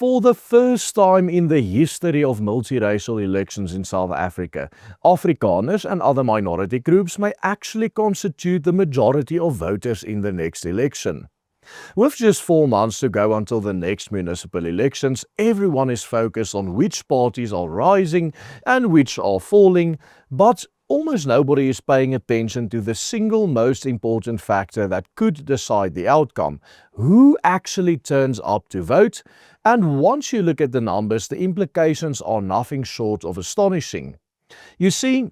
For the first time in the history of multiracial elections in South Africa, Afrikaners and other minority groups may actually constitute the majority of voters in the next election. With just 4 months to go until the next municipal elections, everyone is focused on which parties are rising and which are falling, but almost nobody is paying attention to the single most important factor that could decide the outcome: who actually turns up to vote. And once you look at the numbers, the implications are nothing short of astonishing. You see,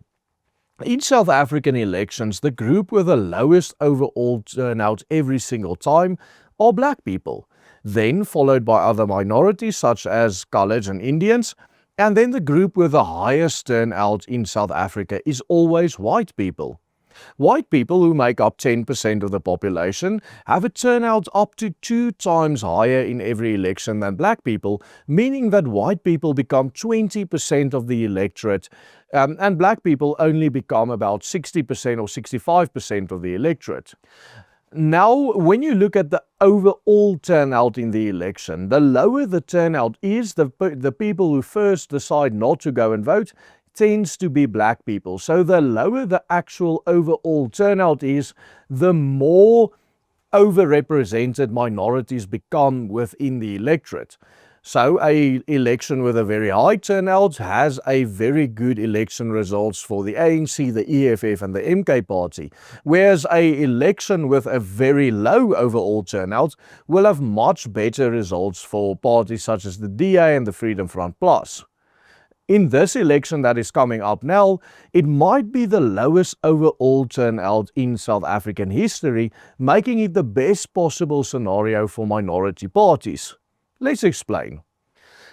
in South African elections, the group with the lowest overall turnout every single time are black people, then followed by other minorities such as coloureds and Indians, and then the group with the highest turnout in South Africa is always white people. White people, who make up 10% of the population, have a turnout up to 2 times higher in every election than black people, meaning that white people become 20% of the electorate, and black people only become about 60% or 65% of the electorate. Now, when you look at the overall turnout in the election, the lower the turnout is, the people who first decide not to go and vote tends to be black people. So the lower the actual overall turnout is, the more overrepresented minorities become within the electorate. So an election with a very high turnout has a very good election results for the ANC, the EFF and the MK party, whereas an election with a very low overall turnout will have much better results for parties such as the DA and the Freedom Front Plus. In this election that is coming up now, it might be the lowest overall turnout in South African history, making it the best possible scenario for minority parties. Let's explain.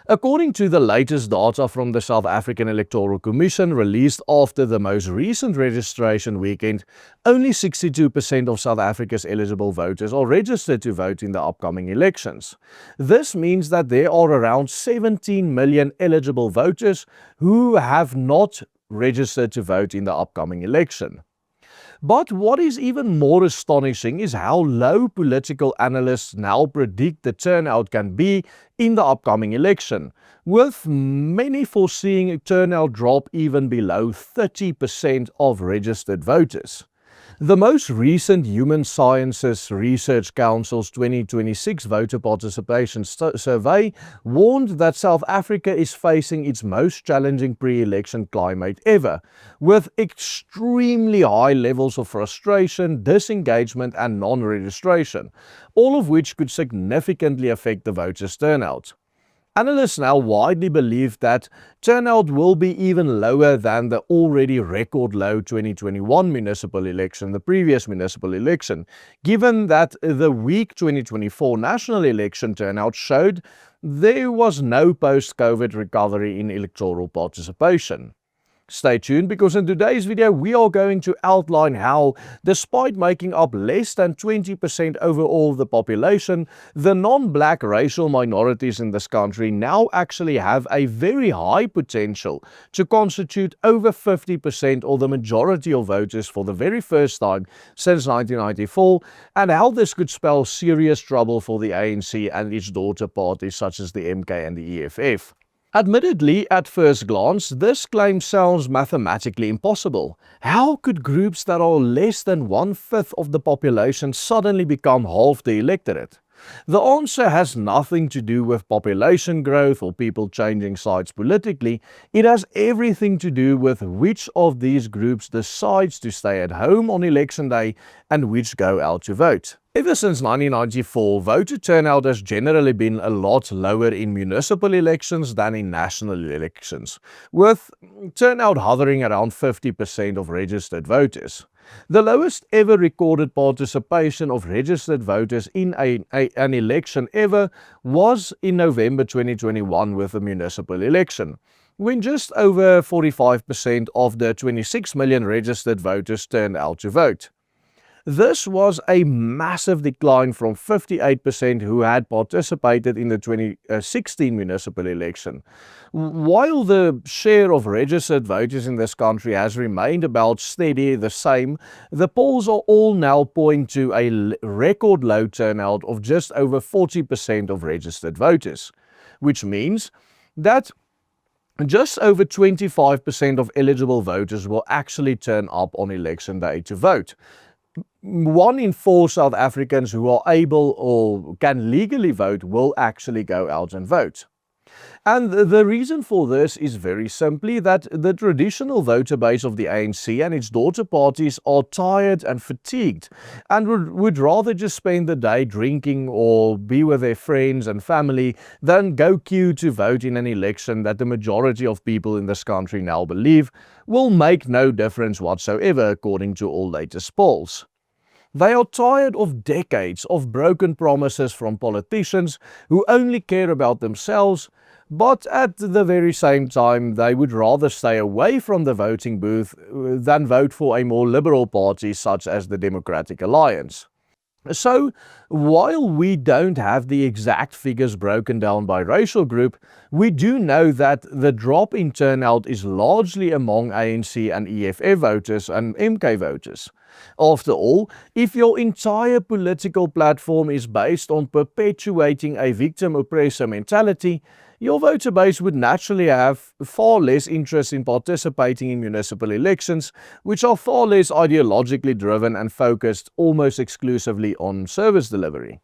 According to the latest data from the South African Electoral Commission released after the most recent registration weekend, only 62% of South Africa's eligible voters are registered to vote in the upcoming elections. This means that there are around 17 million eligible voters who have not registered to vote in the upcoming election. But what is even more astonishing is how low political analysts now predict the turnout can be in the upcoming election, with many foreseeing a turnout drop even below 30% of registered voters. The most recent Human Sciences Research Council's 2026 voter participation survey warned that South Africa is facing its most challenging pre-election climate ever, with extremely high levels of frustration, disengagement and non-registration, all of which could significantly affect the voters' turnout. Analysts now widely believe that turnout will be even lower than the already record low 2021 municipal election, the previous municipal election, given that the weak 2024 national election turnout showed there was no post-COVID recovery in electoral participation. Stay tuned, because in today's video we are going to outline how, despite making up less than 20% overall of the population, the non-black racial minorities in this country now actually have a very high potential to constitute over 50% or the majority of voters for the very first time since 1994, and how this could spell serious trouble for the ANC and its daughter parties such as the MK and the EFF. Admittedly, at first glance, this claim sounds mathematically impossible. How could groups that are less than 1/5 of the population suddenly become half the electorate? The answer has nothing to do with population growth or people changing sides politically. It has everything to do with which of these groups decides to stay at home on election day and which go out to vote. Ever since 1994, voter turnout has generally been a lot lower in municipal elections than in national elections, with turnout hovering around 50% of registered voters. The lowest ever recorded participation of registered voters in an election ever was in November 2021 with the municipal election, when just over 45% of the 26 million registered voters turned out to vote. This was a massive decline from 58% who had participated in the 2016 municipal election. While the share of registered voters in this country has remained about steady the same, the polls are all now pointing to a record low turnout of just over 40% of registered voters. which means that just over 25% of eligible voters will actually turn up on election day to vote. 1 in 4 South Africans who are able or can legally vote will actually go out and vote. And the reason for this is very simply that the traditional voter base of the ANC and its daughter parties are tired and fatigued and would rather just spend the day drinking or be with their friends and family than go queue to vote in an election that the majority of people in this country now believe will make no difference whatsoever according to all latest polls. They are tired of decades of broken promises from politicians who only care about themselves, but at the very same time they would rather stay away from the voting booth than vote for a more liberal party such as the Democratic Alliance. So, while we don't have the exact figures broken down by racial group, we do know that the drop in turnout is largely among ANC and EFF voters and MK voters. After all, if your entire political platform is based on perpetuating a victim-oppressor mentality, your voter base would naturally have far less interest in participating in municipal elections, which are far less ideologically driven and focused almost exclusively on service delivery.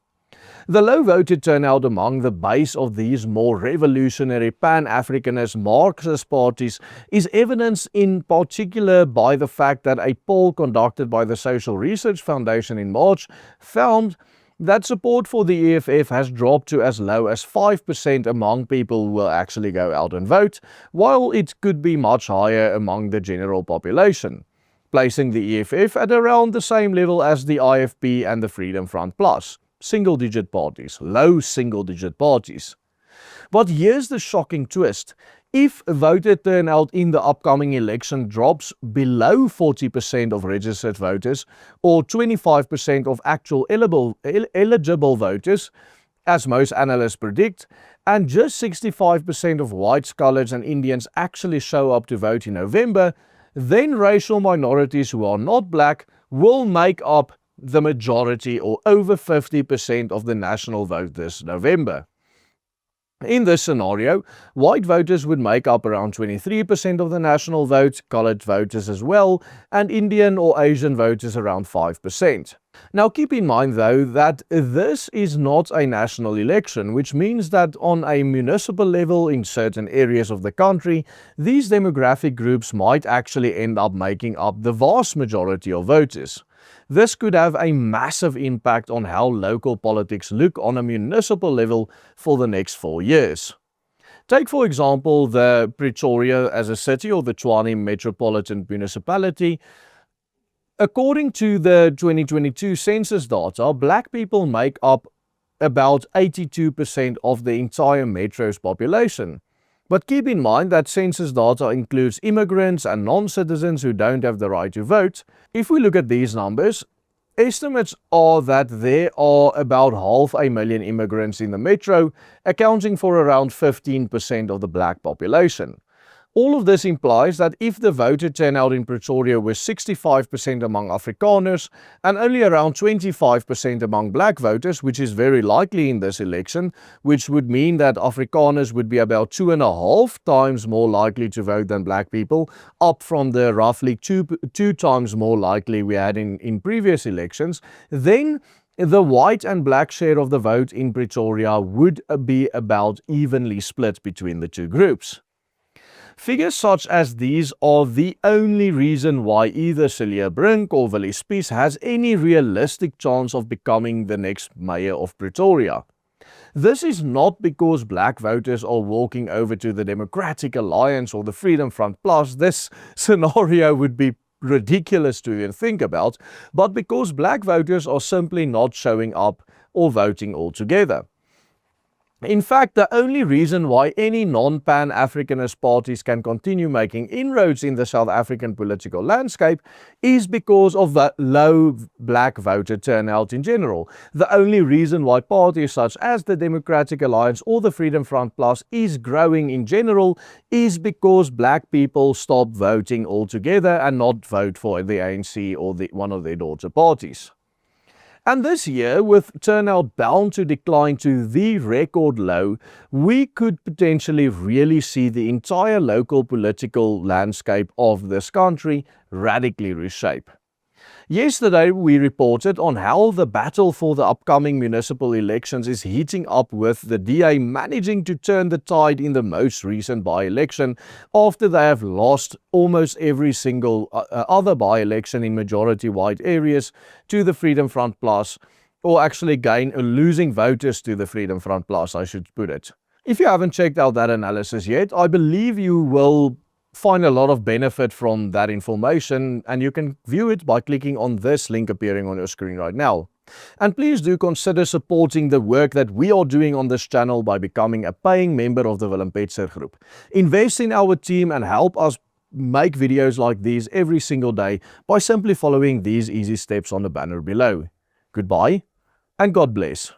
The low voter turnout among the base of these more revolutionary Pan-Africanist Marxist parties is evidenced in particular by the fact that a poll conducted by the Social Research Foundation in March found that support for the EFF has dropped to as low as 5% among people who will actually go out and vote, while it could be much higher among the general population, placing the EFF at around the same level as the IFP and the Freedom Front Plus. Single-digit parties, low single-digit parties. But here's the shocking twist. If voter turnout in the upcoming election drops below 40% of registered voters or 25% of actual eligible voters, as most analysts predict, and just 65% of whites, coloreds and Indians actually show up to vote in November, then racial minorities who are not black will make up the majority or over 50% of the national vote this November. In this scenario, white voters would make up around 23% of the national vote, colored voters as well, and Indian or Asian voters around 5%. Now keep in mind though that this is not a national election, which means that on a municipal level in certain areas of the country, these demographic groups might actually end up making up the vast majority of voters. This could have a massive impact on how local politics look on a municipal level for the next 4 years. Take for example the Pretoria as a city or the Tshwane Metropolitan Municipality. According to the 2022 census data, black people make up about 82% of the entire metro's population. But keep in mind that census data includes immigrants and non-citizens who don't have the right to vote. If we look at these numbers, estimates are that there are about 500,000 immigrants in the metro, accounting for around 15% of the black population. All of this implies that if the voter turnout in Pretoria was 65% among Afrikaners and only around 25% among black voters, which is very likely in this election, which would mean that Afrikaners would be about 2.5 times more likely to vote than black people, up from the roughly two times more likely we had in previous elections, then the white and black share of the vote in Pretoria would be about evenly split between the two groups. Figures such as these are the only reason why either Cilla Brink or Willie Spies has any realistic chance of becoming the next mayor of Pretoria. This is not because black voters are walking over to the Democratic Alliance or the Freedom Front Plus. This scenario would be ridiculous to even think about, but because black voters are simply not showing up or voting altogether. In fact, the only reason why any non-Pan-Africanist parties can continue making inroads in the South African political landscape is because of the low black voter turnout in general. The only reason why parties such as the Democratic Alliance or the Freedom Front Plus is growing in general is because black people stop voting altogether and not vote for the ANC or one of their daughter parties. And this year, with turnout bound to decline to the record low, we could potentially really see the entire local political landscape of this country radically reshape. Yesterday, we reported on how the battle for the upcoming municipal elections is heating up, with the DA managing to turn the tide in the most recent by-election after they have lost almost every single other by-election in majority white areas to the Freedom Front Plus, or actually losing voters to the Freedom Front Plus, I should put it. If you haven't checked out that analysis yet, I believe you will find a lot of benefit from that information, and you can view it by clicking on this link appearing on your screen right now. And please do consider supporting the work that we are doing on this channel by becoming a paying member of the Willem Petzer Group. Invest in our team and help us make videos like these every single day by simply following these easy steps on the banner below. Goodbye and God bless.